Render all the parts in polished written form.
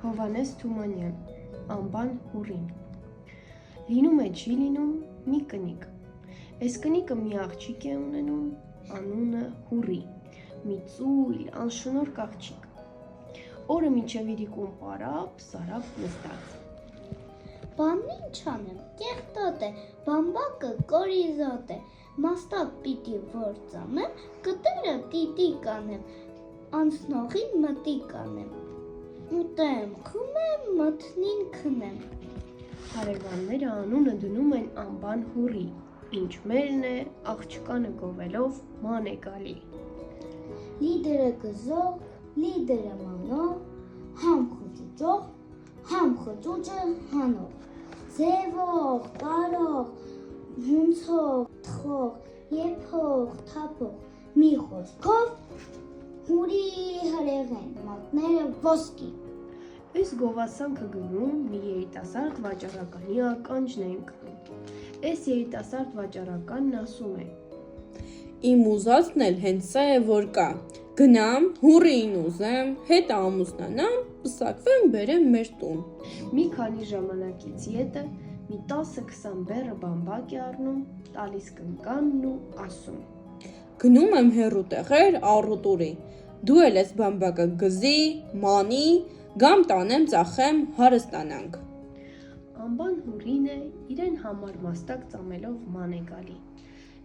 Հովհաննես Թումանյան, անբան հուռին։ Լինում է չի լինում մի կնիկ։ Այս կնիկը մի աղջիկ է ունենում, անունը հուռի, մի ծույլ, անշնորհք աղջիկ։ Օրը մինչև իրիկուն պարապ, սարապ նստած։ Բանն ինչ անեմ, կեղտոտ է, բամբակը կորիզոտ է, մաստակ պիտի որ ծամեմ, կտերը տիտի կանեմ, անցնողին մտի կանեմ, ուտեմ, խմեմ, մթնին քնեմ։ Հարևանները անունը դնում են անբան հուռի, ինչ մերն է, աղջկանը գովելով ման է գալի։ Լիդերը գզող, լիդերը մանող, համ խճուճող, համ խճուճը հանող, ձևող, տարող, հունցող, թխող, եփող, թափող, մի խոսքով հուրի հրեղեն, մատները ոսկի։ Այս գովասանքը գնում մի երիտասարդ վաճառականի ականջն են կնում։ Այս երիտասարդ վաճառականն ասում է. Իմ ուզածն էլ հենց սա է որ կա, գնամ, հուռին ուզեմ, հետ ամուսնանամ, պսակվեմ, բերեմ մեր տուն։ Մի քանի ժամանակից ետը մի 10-20 բեռը բամբակ է առնում, տալիս կնկանն ու ասում. Գնում եմ հեռու տեղեր առուտուրի, դու էլ ես բամբակը գզի, մանի, գամ տանեմ, ծախեմ, հարստանանք։ Անբան հուռին է իրեն համար մաստակ ծամելով ման է գալի։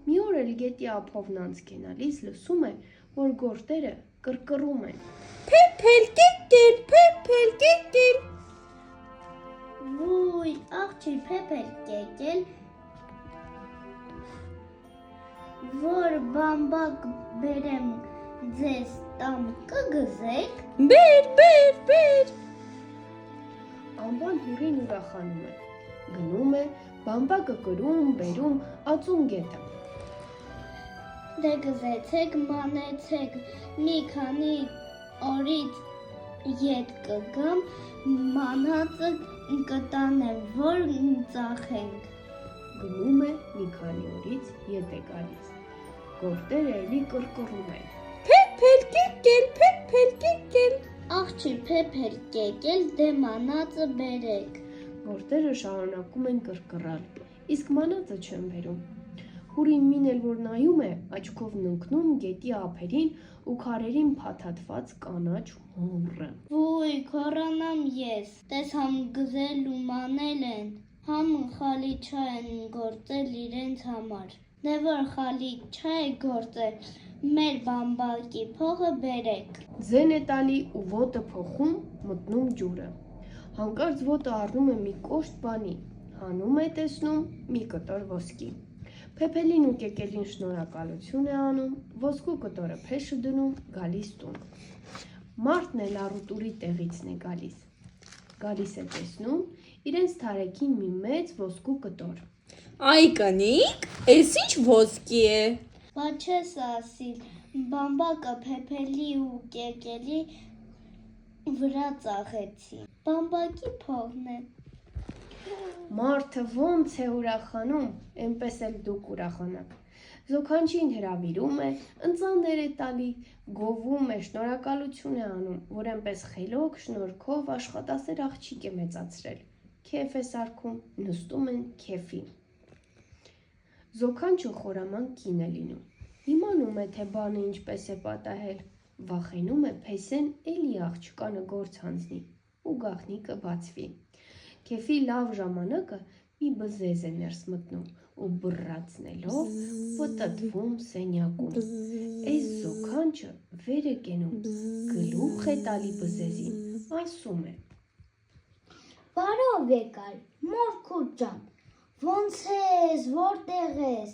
Մի օր էլ գետի ափովն անց կենալիս լսում է, որ գորտերը կռկռում են. Փեփել կիկել, փեփել կիկել։ Վույ, աղջի փեփել կեկել, որ բամբակ բերեմ ձեզ տամ կգզեք։ Բեր։ Անբան հուռին ուրախանում է, գնում է, բամբակը կրում, բերում, ածում գետը։ Դե գզեցեք, մանեցեք, մի քանի օրից ետ կգամ, մանածը կտանեմ, որ ծախենք։ Գնում է, մի քանի օրից ետ է գալիս։ Գորտերը էլի կռկռում են. Փեփել կիկել։ Աղջի փեփել կեկել, դե մանածը բերեք։ Գորտերը շարունակում են կռկռալ, իսկ մանածը չեն բերում։ Հուռին մին էլ որ նայում է, աչքով ընկնում գետի ափերին ու քարերին փաթաթված կանաչ հոռը։ Վույ, քորանամ ես, տես համ գզել ու մանել են, համ խալի չա են գործել իրենց համար։ Դե որ խալի չա է գործել, մեր բամբակի փողը բերեք։ Ձեն է տալի ու ոտը փոխում, մտնում ջուրը։ Հանկարծ ոտը առնում է մի կոշտ բանի, հանում է տեսնում մի կտոր ոսկի։ Փեփելին ու կեկելին շնորհակալություն է անում, ոսկու կտորը փեշը դնում, գալիս տուն։ Մարդն էլ առուտուրի տեղիցն է գալիս է տեսնում, իրենց թարեքին մի մեծ ոսկու կտոր։ Այ կնիկ, էս ինչ ոսկի է։ Բա չես ասիլ, բամբակը փեփելի ու կեկելի վրա ծախեցի։ Բամբակի փողն է։ Մարդը ոնց է ուրախանում, այնպես էլ դուք ուրախանաք։ Զոքանչին հրավիրում է, ընծաններ է տալի, գովում է, շնորհակալություն է անում, որ այնպես խելոք, շնորհքով աշխատասեր աղջիկ է մեծացրել։ Քեֆ է սարքում, նստում են քեֆի։ Զոքանչը խորաման կին է լինում։ Իմանում է, թե բանը ինչպես է պատահել, վախենում է փեսեն էլի աղջկանը գործ հանձնի ու գաղտնիքը բացվի։ Քեֆի լավ ժամանակը մի բզեզ է ներս մտնում ու բռացնելով պտտվում սենյակում։ Այս զոքանչը վեր է կենում, գլուխ է տալի բզեզին, ասում է. Բարով եկար, մորքուր ջան, ոնց ես, որտեղ ես,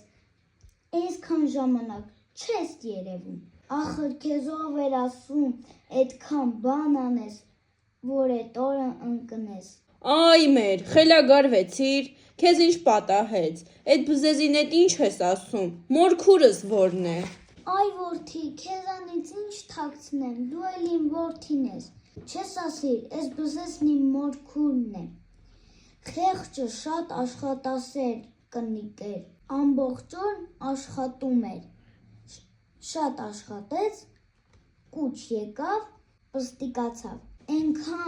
այսքան ժամանակ չես երևում, ախր քեզ ով էր ասում, այդքան բան անես, որ էդ օրը ընկնես։ Այ մեր, խելագարվեցիր, քեզ ինչ պատահեց, այդ բզեզին էդ ինչ ես ասում, մորքուրս որն է։ Այ որդի, քեզանից ինչ թաքցնեմ, դու էլ իմ որդին ես, չես ասիր, այս բզեզն իմ մորքուրն է։ Խեղճը շատ աշխատասեր կնիկ էր, ամբողջ օր աշխատում էր, շատ աշխատեց, կուչ եկավ, պստիկացավ, այնքան